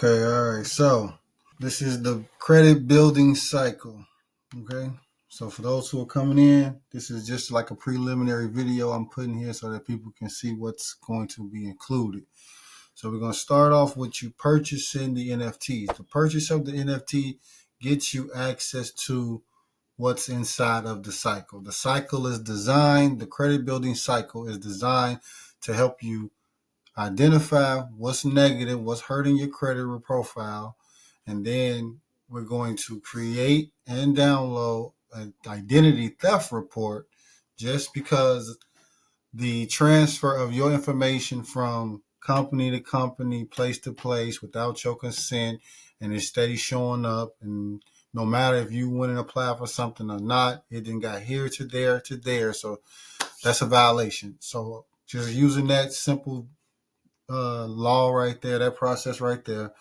Okay, all right. So this is the credit building cycle. Okay. So for those who are coming in, this is just like a preliminary video I'm putting here so that people can see what's going to be included. So we're going to start off with you purchasing the NFTs. The purchase of the NFT gets you access to what's inside of the cycle. The cycle is designed, the credit building cycle is designed to help you identify what's negative, what's hurting your credit profile, and then we're going to create and download an identity theft report just because the transfer of your information from company to company, place to place without your consent, and it's steady showing up. And no matter if you went and applied for something or not, it then got here to there to there. So that's a violation. So just using that simple law right there, that process right there.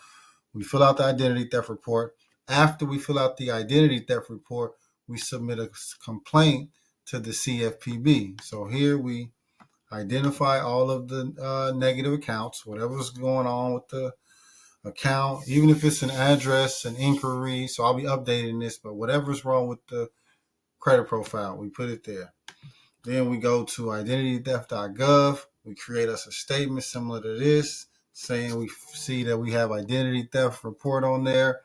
We fill out the identity theft report. After we fill out the identity theft report, we submit a complaint to the CFPB. So here we identify all of the negative accounts, whatever's going on with the account, even if it's an address, an inquiry. So I'll be updating this, but whatever's wrong with the credit profile, we put it there. Then we go to identitytheft.gov. We create us a statement similar to this, saying we see that we have identity theft report on there.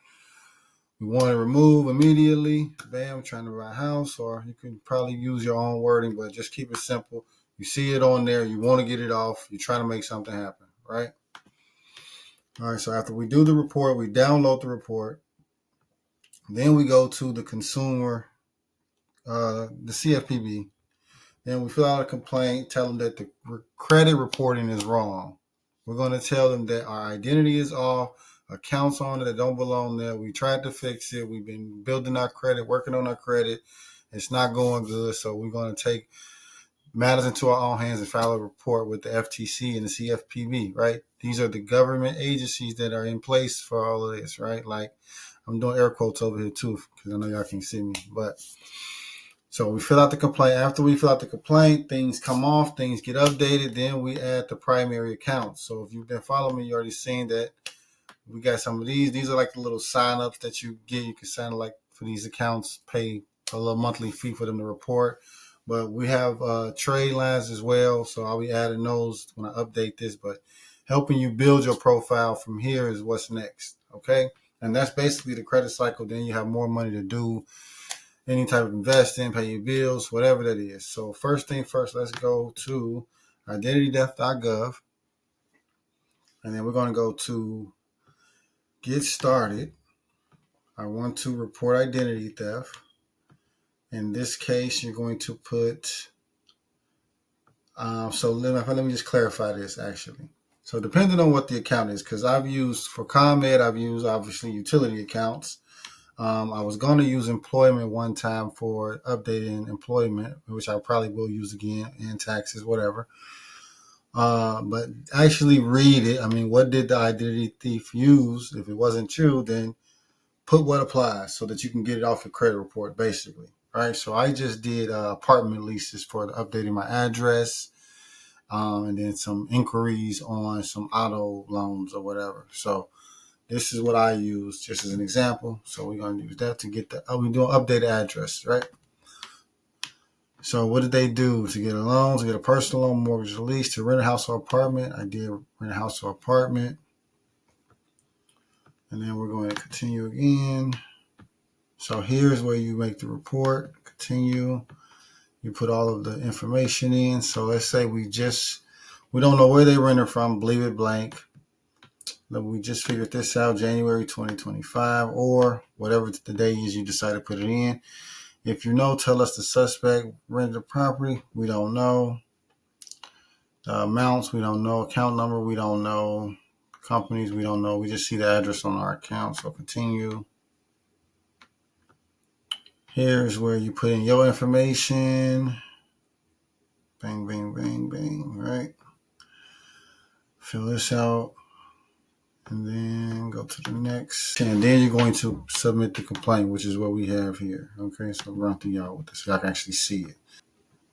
We want to remove immediately. Bam, trying to buy a house, or you can probably use your own wording, but just keep it simple. You see it on there, you want to get it off, you're trying to make something happen, right? All right, so after we do the report, we download the report. Then we go to the consumer, the CFPB. Then we fill out a complaint, tell them that the credit reporting is wrong. We're going to tell them that our identity is off, accounts on it that don't belong there. We tried to fix it. We've been building our credit, working on our credit. It's not going good. So we're going to take matters into our own hands and file a report with the FTC and the CFPB, right? These are the government agencies that are in place for all of this, right? Like I'm doing air quotes over here too, because I know y'all can't see me, but so we fill out the complaint. After we fill out the complaint, things come off, things get updated. Then we add the primary account. So if you've been following me, you already seen that we got some of these. These are like the little sign-ups that you get. You can sign up like for these accounts, pay a little monthly fee for them to report. But we have trade lines as well. So I'll be adding those when I update this. But helping you build your profile from here is what's next. Okay. And that's basically the credit cycle. Then you have more money to do any type of investing, pay your bills, whatever that is. So first thing first, let's go to identitytheft.gov. And then we're going to go to get started. I want to report identity theft. In this case, you're going to put, so let me just clarify this actually. So depending on what the account is, because I've used for ComEd, I've used obviously utility accounts. I was going to use employment one time for updating employment, which I probably will use again, and taxes, whatever. But actually read it. I mean, what did the identity thief use? If it wasn't true, then put what applies so that you can get it off your credit report, basically. Right. So I just did apartment leases for updating my address, and then some inquiries on some auto loans or whatever. So this is what I use just as an example. So we're going to use that to get we're doing updated address, right? So what did they do to get a loan, to get a personal loan, mortgage release, to rent a house or apartment? I did rent a house or apartment. And then we're going to continue again. So here's where you make the report. Continue. You put all of the information in. So let's say we don't know where they rented from, leave it blank. We just figured this out, January 2025, or whatever the day is you decide to put it in. If you know, tell us the suspect rented the property. We don't know. The amounts, we don't know. Account number, we don't know. Companies, we don't know. We just see the address on our account. So continue. Here's where you put in your information. Bang, bang, bang, bang, right? Fill this out. And then go to the next. And then you're going to submit the complaint, which is what we have here. Okay, so run through y'all with this so y'all can actually see it.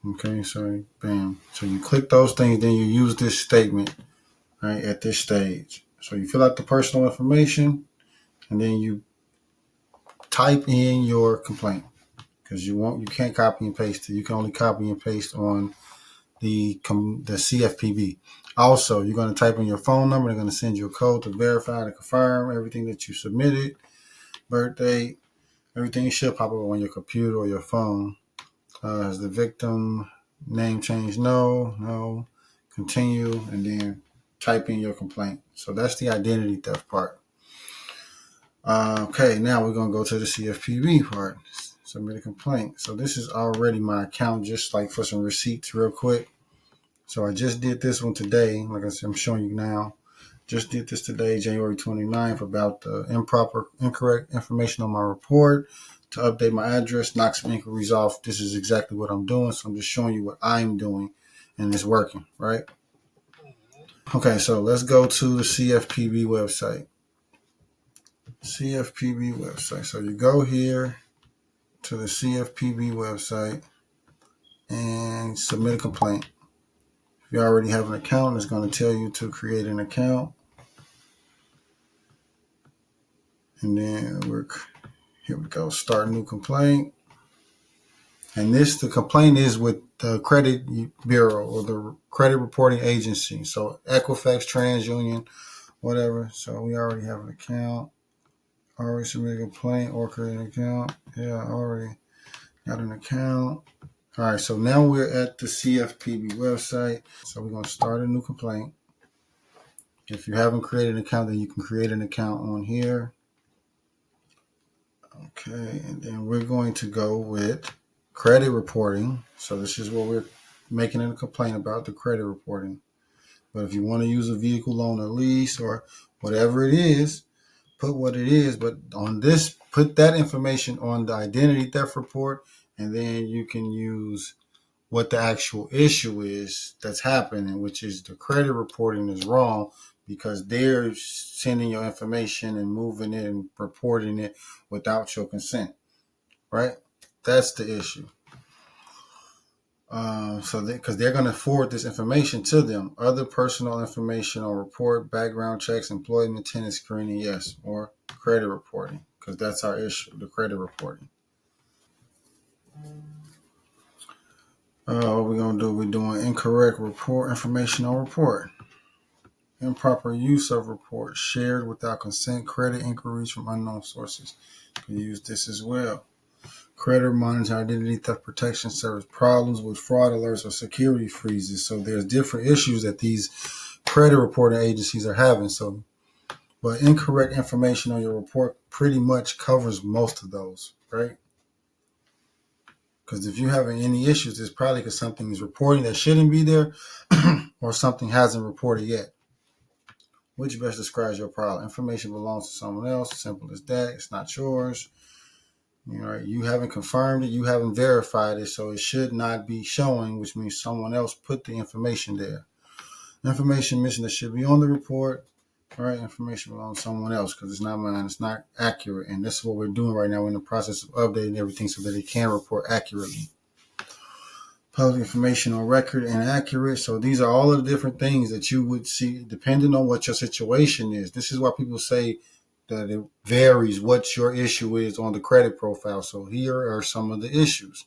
Okay, so bam. So you click those things, then you use this statement, right, at this stage. So you fill out the personal information, and then you type in your complaint, because you can't copy and paste it. You can only copy and paste on the CFPB. Also, you're going to type in your phone number. They're going to send you a code to verify, to confirm everything that you submitted, birthday, everything should pop up on your computer or your phone. Has the victim name changed? No. Continue, and then type in your complaint. So that's the identity theft part. Okay, now we're going to go to the CFPB part. Submit a complaint. So this is already my account, just like for some receipts real quick. So I just did this one today. Like I said, I'm showing you now. Just did this today, January 29th, about the incorrect information on my report to update my address, knock some inquiries off. This is exactly what I'm doing. So I'm just showing you what I'm doing, and it's working, right? Okay, so let's go to the CFPB website. CFPB website. So you go here to the CFPB website and submit a complaint. If you already have an account, it's going to tell you to create an account. And then here we go, start a new complaint. And the complaint is with the credit bureau or the credit reporting agency. So Equifax, TransUnion, whatever. So we already have an account. Already submitted a complaint or create an account. Yeah, I already got an account. All right, so now we're at the CFPB website. So we're going to start a new complaint. If you haven't created an account, then you can create an account on here. Okay, and then we're going to go with credit reporting. So this is what we're making a complaint about, the credit reporting. But if you want to use a vehicle loan or lease or whatever it is, put what it is. But on this, put that information on the identity theft report, and then you can use what the actual issue is that's happening, which is the credit reporting is wrong because they're sending your information and moving it and reporting it without your consent, right? That's the issue. Because they're going to forward this information to them. Other personal information or report, background checks, employment, tenant screening, yes, or credit reporting, because that's our issue, the credit reporting. What we're going to do, we're doing incorrect report, information on report. Improper use of report, shared without consent, credit inquiries from unknown sources. You can use this as well. Creditor monitor identity theft protection service, problems with fraud alerts or security freezes. So there's different issues that these credit reporting agencies are having. So, but incorrect information on your report pretty much covers most of those, right? Because if you're having any issues, it's probably because something is reporting that shouldn't be there or something hasn't reported yet. Which best describes your problem? Information belongs to someone else. Simple as that. It's not yours. You haven't confirmed it. You haven't verified it. So it should not be showing, which means someone else put the information there. Information missing that should be on the report. All right, information belongs to someone else because it's not mine. It's not accurate. And this is what we're doing right now. We're in the process of updating everything so that it can report accurately. Public information on record inaccurate. So these are all of the different things that you would see depending on what your situation is. This is why people say that it varies what your issue is on the credit profile. So here are some of the issues.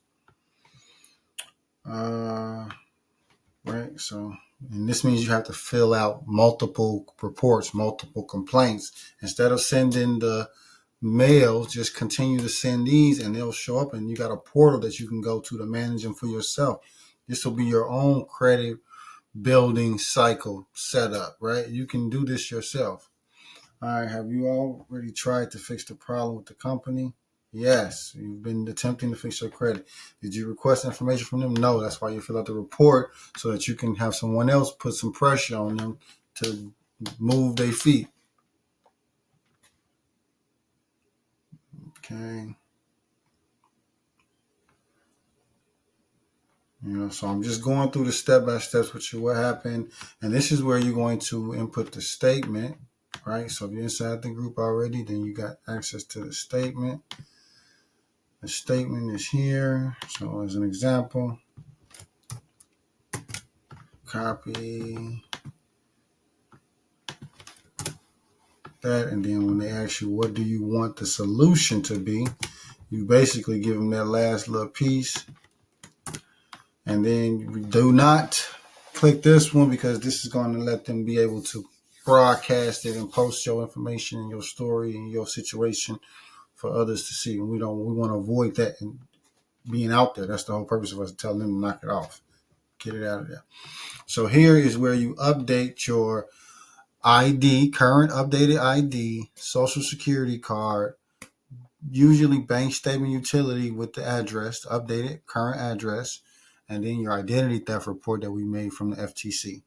Right. So, and this means you have to fill out multiple reports, multiple complaints. Instead of sending the mail, just continue to send these and they'll show up, and you got a portal that you can go to manage them for yourself. This will be your own credit building cycle set up, right? You can do this yourself. All right, have you already tried to fix the problem with the company? Yes, you've been attempting to fix your credit. Did you request information from them? No, that's why you fill out the report so that you can have someone else put some pressure on them to move their feet. Okay. So I'm just going through the step-by-steps with you, what happened. And this is where you're going to input the statement, right? So if you're inside the group already, then you got access to the statement. The statement is here. So as an example, copy that. And then when they ask you, what do you want the solution to be? You basically give them that last little piece. And then you do not click this one, because this is going to let them be able to broadcast it and post your information and your story and your situation for others to see. And we want to avoid that and being out there. That's the whole purpose of us telling them to knock it off. Get it out of there. So here is where you update your ID, current updated ID, social security card, usually bank statement, utility with the address, updated current address, and then your identity theft report that we made from the FTC.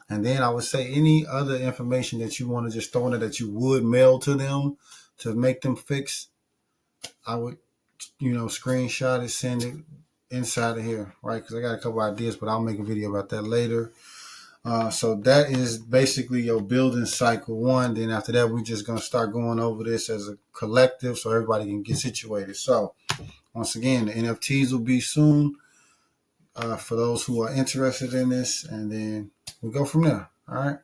And then I would say any other information that you want to just throw in there that you would mail to them to make them fix, I would, screenshot it, send it inside of here, right? Because I got a couple ideas, but I'll make a video about that later. So that is basically your building cycle one. Then after that, we're just going to start going over this as a collective so everybody can get situated. So once again, the NFTs will be soon for those who are interested in this, and then we'll go from there. All right.